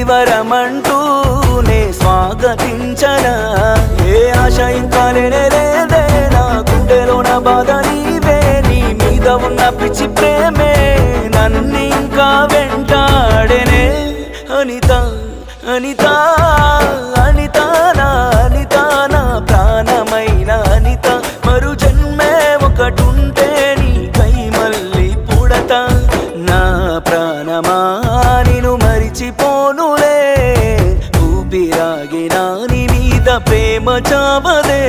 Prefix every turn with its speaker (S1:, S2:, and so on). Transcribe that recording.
S1: వరమంటూనే స్వాగతించనా ఏ ఆశ ఇంకా లేదే నా గుండెలోన బాధ నీవే నీ మీద ఉన్న పిచ్చి ప్రేమే నన్నింకా వెంటాడెనే అనిత అనిత అనిత నా అనిత నా ప్రాణమైన అనిత మరు జన్మే ఒకటుంటే నీకై మళ్ళీ పుడతా నా ప్రాణమా నిన్ను మరిచిపోనులే ఊపిరాగినా నీ మీద ప్రేమ చావదే